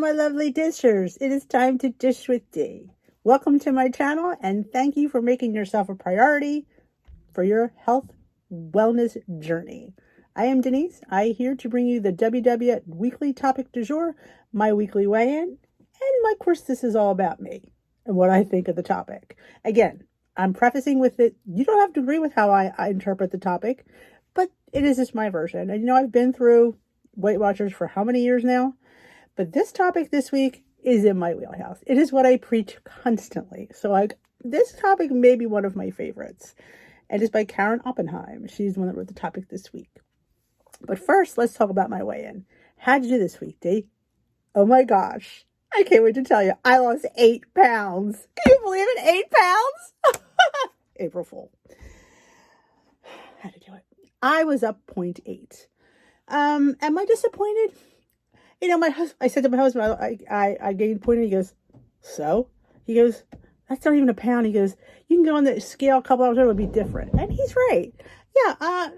my lovely dishers. It is time to dish with D. Welcome to my channel and thank you for making yourself a priority for your health wellness journey. I am Denise. I'm here to bring you the WW weekly topic du jour, my weekly weigh-in, and of course this is all about me and what I think of the topic. Again, I'm prefacing with it, you don't have to agree with how I interpret the topic, but it is just my version. And I've been through Weight Watchers for how many years now? But this topic this week is in my wheelhouse. It is what I preach constantly. So this topic may be one of my favorites. And it's by Karen Oppenheim. She's the one that wrote the topic this week. But first, let's talk about my weigh-in. How'd you do this week, Dee? Oh my gosh. I can't wait to tell you. I lost 8 pounds. Can you believe it? 8 pounds? April Fool. How'd I do it? I was up 0.8. Am I disappointed? I said to my husband, I gained 0.8. He goes, so? He goes, that's not even a pound. He goes, you can go on the scale a couple hours later, it'll be different. And he's right. Yeah.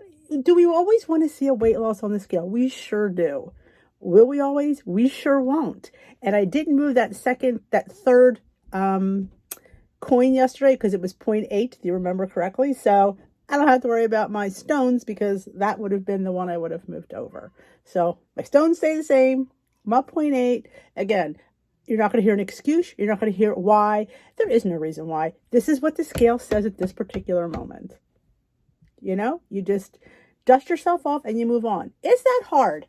Do we always want to see a weight loss on the scale? We sure do. Will we always? We sure won't. And I didn't move that third coin yesterday because it was 0.8. Do you remember correctly? So I don't have to worry about my stones because that would have been the one I would have moved over. So my stones stay the same. I'm up 0.8. Again, you're not going to hear an excuse. You're not going to hear why. There is no reason why. This is what the scale says at this particular moment. You just dust yourself off and you move on. Is that hard?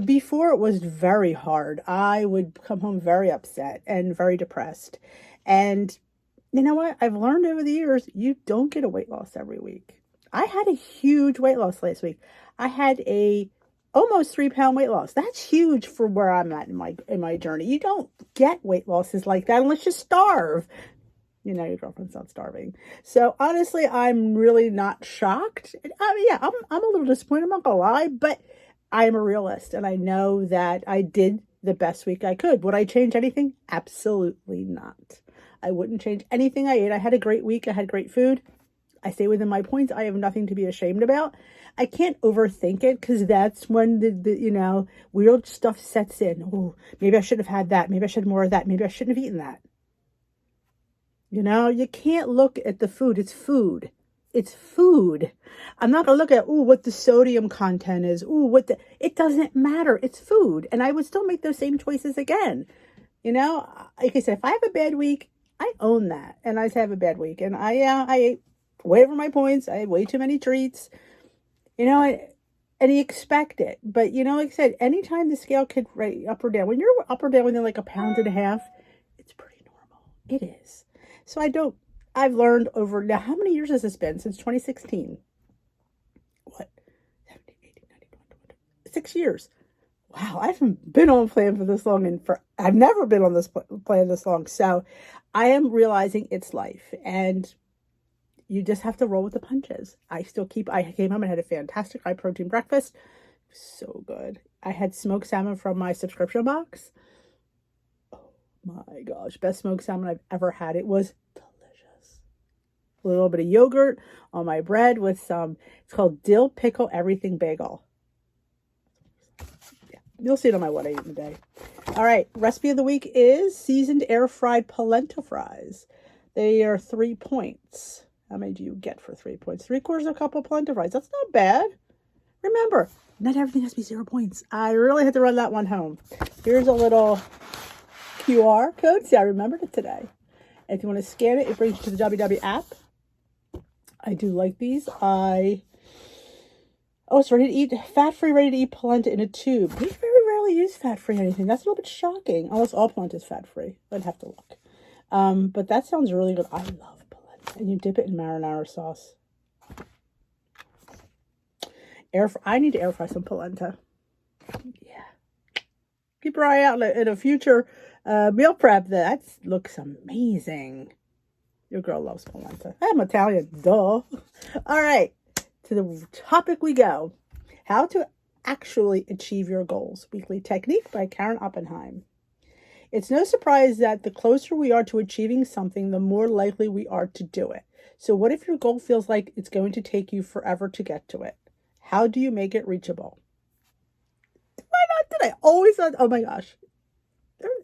Before it was very hard. I would come home very upset and very depressed. And you know what? I've learned over the years, you don't get a weight loss every week. I had a huge weight loss last week. I had a almost 3-pound weight loss. That's huge for where I'm at in my journey. You don't get weight losses like that unless you starve. Your girlfriend's not starving. So honestly, I'm really not shocked. I'm a little disappointed. I'm not gonna lie, but I am a realist and I know that I did the best week I could. Would I change anything? Absolutely not. I wouldn't change anything I ate. I had a great week. I had great food. I stay within my points. I have nothing to be ashamed about. I can't overthink it because that's when the weird stuff sets in. Oh, maybe I should have had that. Maybe I should have more of that. Maybe I shouldn't have eaten that. You can't look at the food. It's food. It's food. I'm not going to look at, what the sodium content is. It doesn't matter. It's food. And I would still make those same choices again. Like I said, if I have a bad week, I own that. And I have a bad week. And I ate way over my points. I had way too many treats. And you expect it. But, like I said, anytime the scale could rate up or down, when you're up or down within like 1.5 pounds, it's pretty normal. It is. So I've learned over, now how many years has this been? Since 2016. What? 17, 18, 19, 20, 6 years. Wow, I haven't been on plan for this long, I've never been on this plan this long. So I am realizing it's life, and you just have to roll with the punches. I came home and had a fantastic high protein breakfast. So good. I had smoked salmon from my subscription box. Oh my gosh, best smoked salmon I've ever had. It was delicious. A little bit of yogurt on my bread with it's called dill pickle everything bagel. You'll see it on my what I eat in a day. All right. Recipe of the week is seasoned air fried polenta fries. They are 3 points. How many do you get for 3 points? 3/4 cup of polenta fries. That's not bad. Remember, not everything has to be 0 points. I really had to run that one home. Here's a little QR code. See, I remembered it today. And if you want to scan it, it brings you to the WW app. I do like these. It's ready to eat, fat-free, ready-to-eat polenta in a tube. We very rarely use fat-free anything. That's a little bit shocking. Unless all polenta is fat-free. I'd have to look. But that sounds really good. I love polenta. And you dip it in marinara sauce. I need to air fry some polenta. Yeah. Keep your eye out in a future meal prep. That looks amazing. Your girl loves polenta. I'm Italian. Duh. All right. To the topic we go. How to actually achieve your goals. Weekly Technique by Karen Oppenheim. It's no surprise that the closer we are to achieving something, the more likely we are to do it. So what if your goal feels like it's going to take you forever to get to it? How do you make it reachable? Why not? Did I always thought, oh my gosh,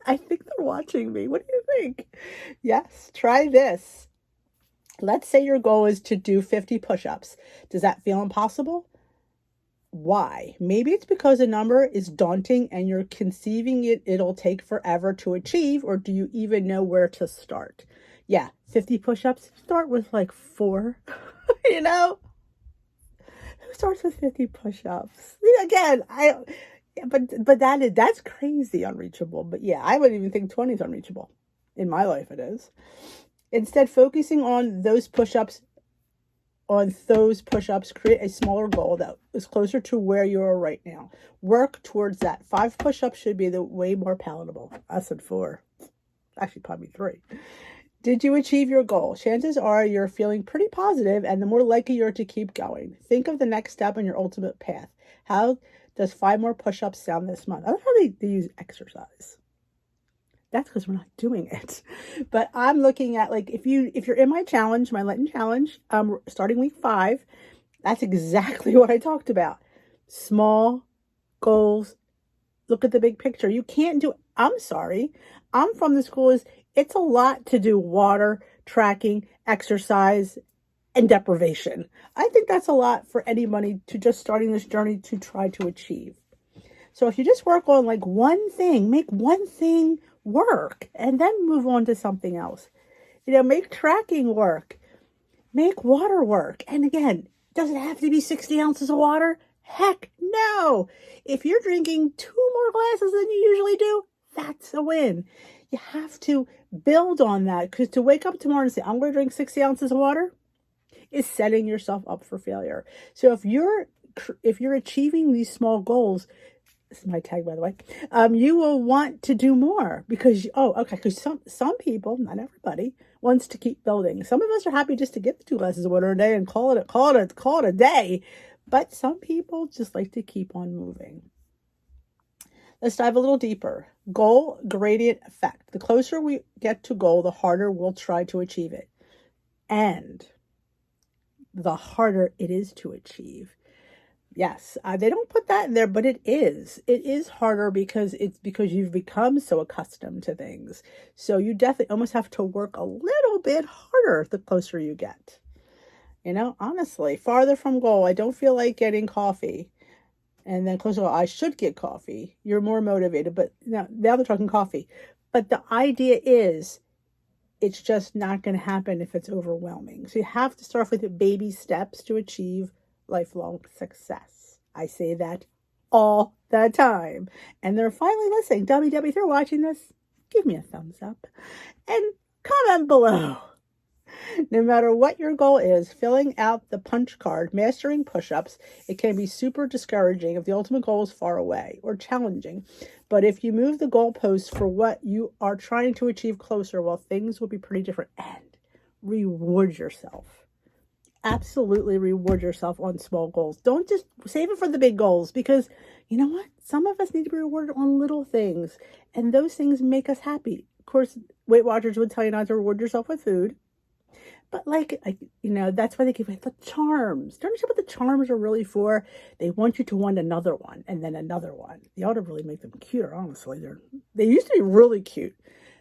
I think they're watching me. What do you think? Yes, try this. Let's say your goal is to do 50 push-ups. Does that feel impossible? Why? Maybe it's because a number is daunting and you're conceiving it'll take forever to achieve, or do you even know where to start? Yeah, 50 push-ups. Start with like 4. you know? Who starts with 50 push-ups? Again, that's crazy unreachable. But yeah, I wouldn't even think 20 is unreachable. In my life it is. Instead, focusing on those push-ups, create a smaller goal that is closer to where you are right now. Work towards that. 5 push-ups should be the way more palatable. I said 4. Actually, probably 3. Did you achieve your goal? Chances are you're feeling pretty positive, and the more likely you're to keep going. Think of the next step on your ultimate path. How does 5 more push-ups sound this month? I don't know how they use exercise. That's because we're not doing it. But I'm looking at, like, if you're in my challenge, my Lenten challenge, starting week 5, that's exactly what I talked about. Small goals. Look at the big picture. You can't do, I'm sorry. I'm from the school it's a lot to do water, tracking, exercise, and deprivation. I think that's a lot for anybody to just starting this journey to try to achieve. So if you just work on like one thing, make one thing work, and then move on to something else. Make tracking work, make water work. And again, does it have to be 60 ounces of water? Heck no. If you're drinking 2 more glasses than you usually do, that's a win. You have to build on that, because to wake up tomorrow and say, I'm going to drink 60 ounces of water is setting yourself up for failure. So if you're achieving these small goals, this is my tag, by the way, you will want to do more because, because some people, not everybody, wants to keep building. Some of us are happy just to get the 2 glasses of water a day and call it a day. But some people just like to keep on moving. Let's dive a little deeper. Goal gradient effect. The closer we get to goal, the harder we'll try to achieve it. And the harder it is to achieve. Yes, they don't put that in there, but it is. It is harder because you've become so accustomed to things. So you definitely almost have to work a little bit harder the closer you get. Honestly, farther from goal, I don't feel like getting coffee. And then closer, I should get coffee. You're more motivated, but now they're talking coffee. But the idea is, it's just not going to happen if it's overwhelming. So you have to start with baby steps to achieve lifelong success. I say that all the time. And they're finally listening. WW, if you're watching this, give me a thumbs up and comment below. No matter what your goal is, filling out the punch card, mastering push-ups, it can be super discouraging if the ultimate goal is far away or challenging. But if you move the goalposts for what you are trying to achieve closer, well, things will be pretty different. And reward yourself. Absolutely reward yourself on small goals. Don't just save it for the big goals, because you know what? Some of us need to be rewarded on little things, and those things make us happy. Of course, Weight Watchers would tell you not to reward yourself with food. But that's why they give the charms. Don't you know what the charms are really for? They want you to want another one and then another one. They ought to really make them cuter, honestly. They used to be really cute.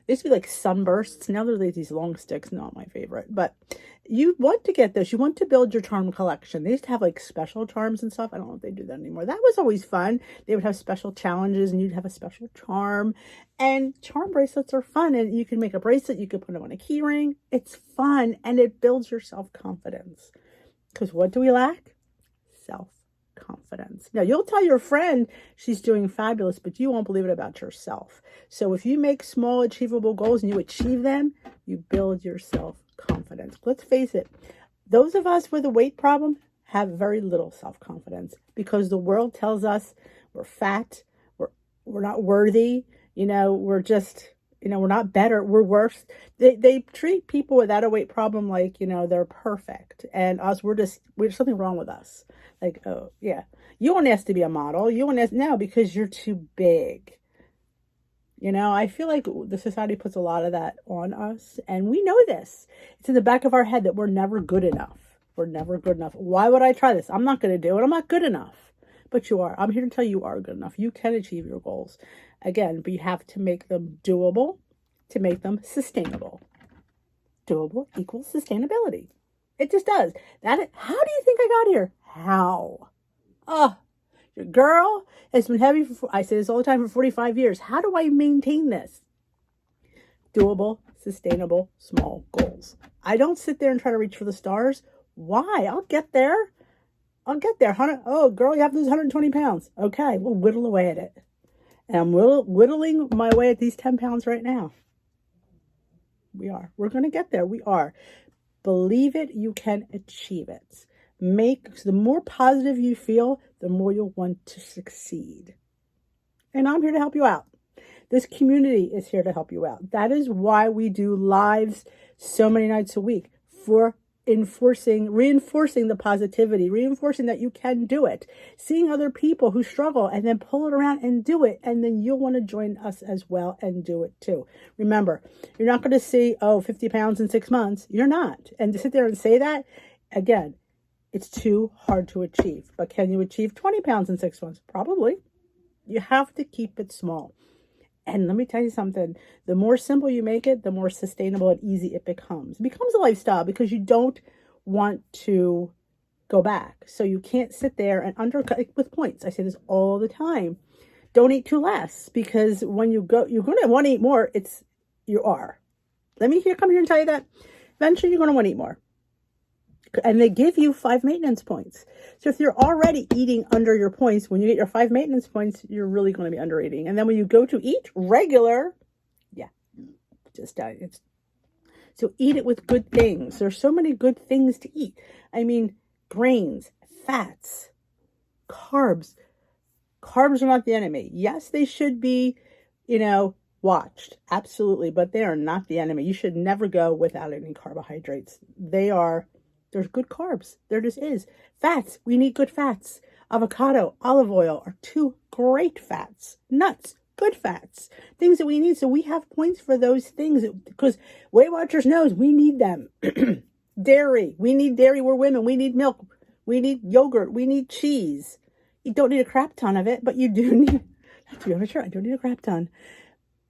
They used to be like sunbursts. Now they're like these long sticks. Not my favorite. But you want to get this. You want to build your charm collection. They used to have like special charms and stuff. I don't know if they do that anymore. That was always fun. They would have special challenges and you'd have a special charm. And charm bracelets are fun. And you can make a bracelet. You can put them on a key ring. It's fun. And it builds your self-confidence. Because what do we lack? Self-confidence. Now, you'll tell your friend she's doing fabulous, but you won't believe it about yourself. So if you make small, achievable goals and you achieve them, you build your self-confidence. Let's face it, those of us with a weight problem have very little self-confidence because the world tells us we're fat, we're not worthy, we're just, we're not better, we're worse. They treat people without a weight problem like, they're perfect. And us, there's something wrong with us. Like, oh, yeah, you won't ask to be a model. You won't ask now because you're too big. I feel like the society puts a lot of that on us. And we know this. It's in the back of our head that we're never good enough. We're never good enough. Why would I try this? I'm not going to do it. I'm not good enough. but you are. I'm here to tell you are good enough. You can achieve your goals. Again, but you have to make them doable to make them sustainable. Doable equals sustainability. It just does. How do you think I got here? How? Your girl has been heavy I say this all the time, for 45 years. How do I maintain this? Doable, sustainable, small goals. I don't sit there and try to reach for the stars. Why? I'll get there. Oh, girl, you have to lose 120 pounds. Okay, we'll whittle away at it. And I'm whittling my way at these 10 pounds right now. We are. We're going to get there. We are. Believe it, you can achieve it. The more positive you feel, the more you'll want to succeed. And I'm here to help you out. This community is here to help you out. That is why we do lives so many nights a week, for reinforcing the positivity, reinforcing that you can do it, seeing other people who struggle and then pull it around and do it. And then you'll want to join us as well and do it too. Remember, you're not going to see, 50 pounds in 6 months. You're not. And to sit there and say that, again, it's too hard to achieve. But can you achieve 20 pounds in 6 months? Probably. You have to keep it small. And let me tell you something, the more simple you make it, the more sustainable and easy it becomes. It becomes a lifestyle because you don't want to go back. So you can't sit there and undercut with points. I say this all the time. Don't eat too less, because when you go, you're going to want to eat more. You are. Let me come here and tell you that eventually you're going to want to eat more. And they give you 5 maintenance points. So if you're already eating under your points, when you get your 5 maintenance points, you're really going to be under eating. And then when you go to eat regular, so eat it with good things. There's so many good things to eat. I mean, grains, fats, carbs. Carbs are not the enemy. Yes, they should be, watched. Absolutely. But they are not the enemy. You should never go without any carbohydrates. There's good carbs. There just is. Fats. We need good fats. Avocado, olive oil are 2 great fats. Nuts, good fats. Things that we need. So we have points for those things because Weight Watchers knows we need them. Dairy. We need dairy. We're women. We need milk. We need yogurt. We need cheese. You don't need a crap ton of it, but you do need, to be honest, sure, I don't need a crap ton.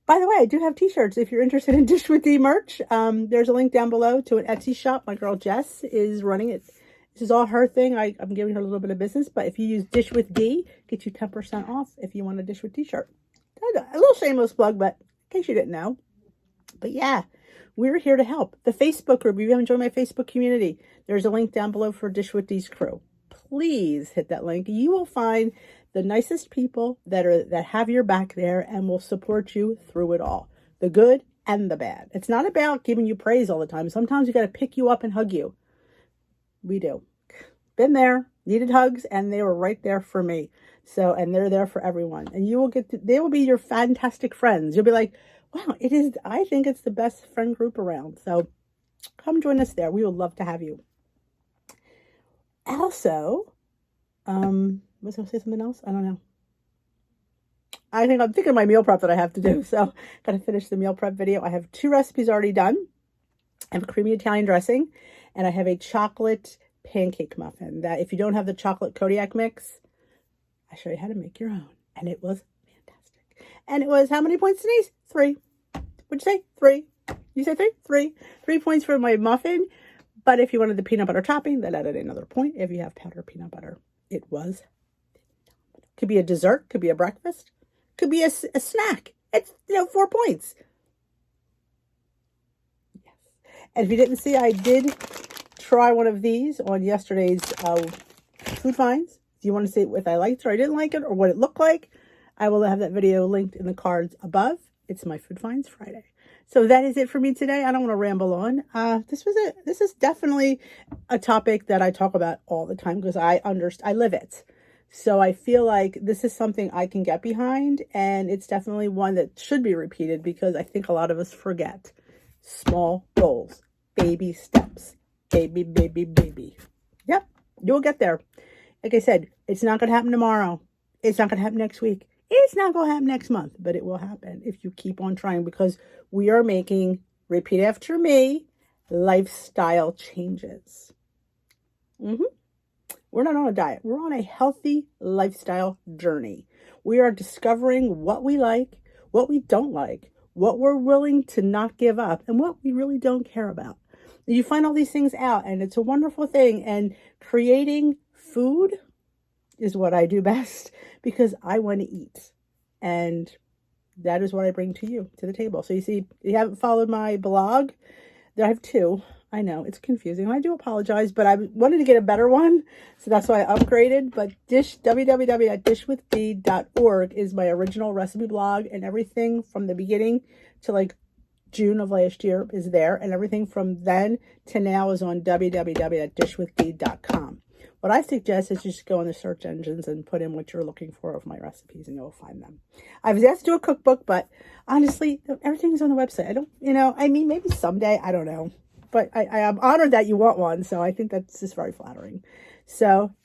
By the way, I do have t-shirts. If you're interested in Dish with D merch, there's a link down below to an Etsy shop. My girl Jess is running it. This is all her thing. I'm giving her a little bit of business, but if you use Dish with D, get you 10% off if you want a Dish with t-shirt. A little shameless plug, but in case you didn't know. But yeah, we're here to help. The Facebook group, if you haven't joined my Facebook community, there's a link down below for Dish with D's crew. Please hit that link. You will find the nicest people that have your back there and will support you through it all. The good and the bad. It's not about giving you praise all the time. Sometimes you got to pick you up and hug you. We do. Been there, needed hugs, and they were right there for me. So, and they're there for everyone. And they will be your fantastic friends. You'll be like, wow, I think it's the best friend group around. So come join us there. We would love to have you. Also, was I going to say something else? I don't know. I'm thinking of my meal prep that I have to do. So got to finish the meal prep video. I have 2 recipes already done. I have a creamy Italian dressing, and I have a chocolate pancake muffin that if you don't have the chocolate Kodiak mix, I show you how to make your own. And it was fantastic. And it was how many points, Denise? 3. What'd you say? 3. You say 3? 3. 3 points for my muffin. But if you wanted the peanut butter topping, that added another point. If you have powdered peanut butter, it was. Could be a dessert, could be a breakfast, could be a snack. It's 4 points. Yes. And if you didn't see, I did try one of these on yesterday's Food Finds. If you want to see if I liked it or I didn't like it or what it looked like, I will have that video linked in the cards above. It's my Food Finds Friday. So that is it for me today. I don't want to ramble on. This was it. This is definitely a topic that I talk about all the time because I live it. So I feel like this is something I can get behind, and it's definitely one that should be repeated because I think a lot of us forget. Small goals, baby steps, baby, baby, baby. Yep, you'll get there. Like I said, it's not going to happen tomorrow. It's not going to happen next week. It's not going to happen next month, but it will happen if you keep on trying because we are making, repeat after me, lifestyle changes. We're not on a diet. We're on a healthy lifestyle journey. We are discovering what we like, what we don't like, what we're willing to not give up, and what we really don't care about. You find all these things out, and it's a wonderful thing. And creating food is what I do best because I want to eat. And that is what I bring to you, to the table. So you see, you haven't followed my blog. I have two. I know it's confusing. I do apologize, but I wanted to get a better one. So that's why I upgraded. But www.dishwithd.org is my original recipe blog, and everything from the beginning to like June of last year is there. And everything from then to now is on www.dishwithd.com. What I suggest is just go in the search engines and put in what you're looking for of my recipes, and you'll find them. I was asked to do a cookbook, but honestly, everything's on the website. I don't, maybe someday, I don't know. But I am honored that you want one, so I think that's just very flattering. So,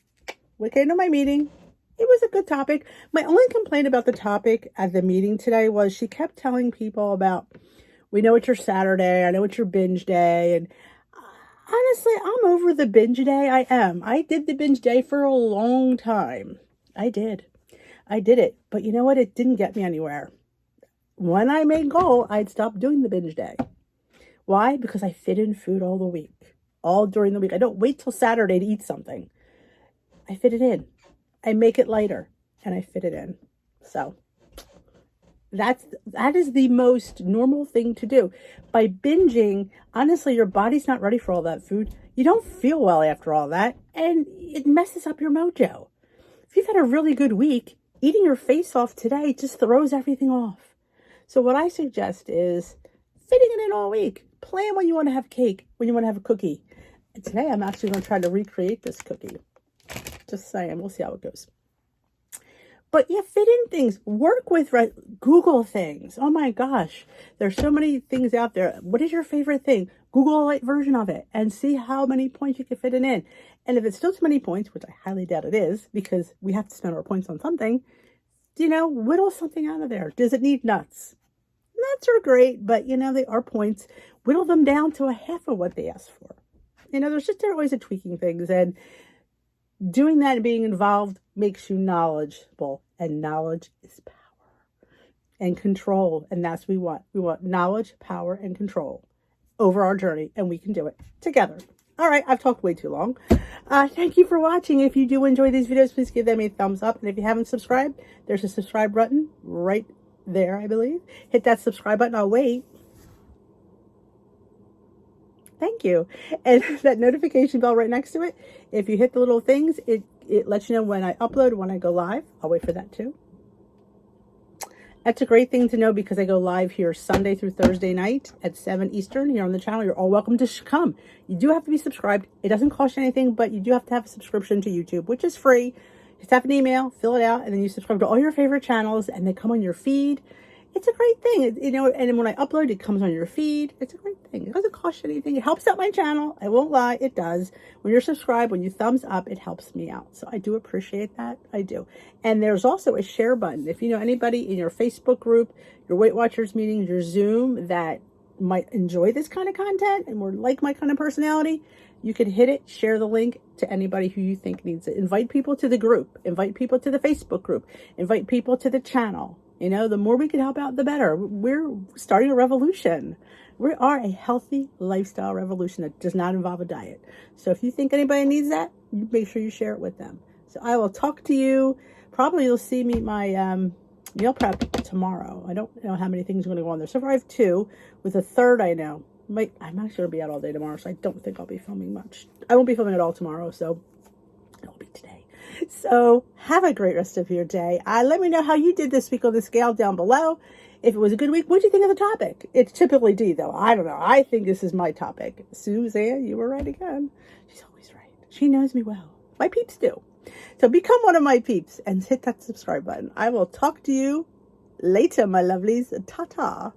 we came to my meeting. It was a good topic. My only complaint about the topic at the meeting today was she kept telling people about, we know it's your Saturday, I know it's your binge day, and honestly, I'm over the binge day. I am. I did the binge day for a long time. I did it. But you know what? It didn't get me anywhere. When I made goal, I'd stop doing the binge day. Why? Because I fit in food all the week. All during the week. I don't wait till Saturday to eat something. I fit it in. I make it lighter. And I fit it in. So that is the most normal thing to do. By binging, honestly, your body's not ready for all that food. You don't feel well after all that, and it messes up your mojo. If you've had a really good week, eating your face off today just throws everything off. So what I suggest is fitting it in all week. Plan when you want to have cake, when you want to have a cookie. And today I'm actually going to try to recreate this cookie. Just saying, we'll see how it goes. But yeah, fit in things. Work with, Google things. Oh my gosh. There's so many things out there. What is your favorite thing? Google a light version of it and see how many points you can fit it in. And if it's still too many points, which I highly doubt it is, because we have to spend our points on something, whittle something out of there. Does it need nuts? Nuts are great, but they are points. Whittle them down to a half of what they asked for. There's just different ways of tweaking things, and doing that and being involved makes you knowledgeable, and knowledge is power and control, and that's what we want. We want knowledge, power, and control over our journey, and we can do it together. All right, I've talked way too long. Thank you for watching. If you do enjoy these videos, please give them a thumbs up, and if you haven't subscribed, there's a subscribe button right there, I believe. Hit that subscribe button. I'll wait. Thank you. And that notification bell right next to it, if you hit the little things, it lets you know when I upload, when I go live. I'll wait for that too. That's a great thing to know because I go live here Sunday through Thursday night at 7 Eastern here on the channel. You're all welcome to come. You do have to be subscribed. It doesn't cost you anything, but you do have to have a subscription to YouTube, which is free. Just have an email, fill it out, and then you subscribe to all your favorite channels, and they come on your feed. It's a great thing, and when I upload, it comes on your feed. It's a great thing. It doesn't cost you anything. It helps out my channel. I won't lie, it does. When you're subscribed, when you thumbs up, it helps me out. So I do appreciate that. I do. And there's also a share button. If you know anybody in your Facebook group, your Weight Watchers meetings, your Zoom that might enjoy this kind of content and more like my kind of personality, you can hit it, share the link to anybody who you think needs it. Invite people to the group. Invite people to the Facebook group. Invite people to the channel. The more we can help out, the better. We're starting a revolution. We are a healthy lifestyle revolution that does not involve a diet. So if you think anybody needs that, make sure you share it with them. So I will talk to you. Probably you'll see me my meal prep tomorrow. I don't know how many things are going to go on there. So far I have 2. With a third, I know. I'm actually going to be out all day tomorrow, so I don't think I'll be filming much. I won't be filming at all tomorrow, so it'll be today. So have a great rest of your day. Let me know how you did this week on the scale down below. If it was a good week, what do you think of the topic? It's typically D, though. I don't know. I think this is my topic. Suzanne, you were right again. She's always right. She knows me well. My peeps do. So become one of my peeps and hit that subscribe button. I will talk to you later, my lovelies. Ta-ta.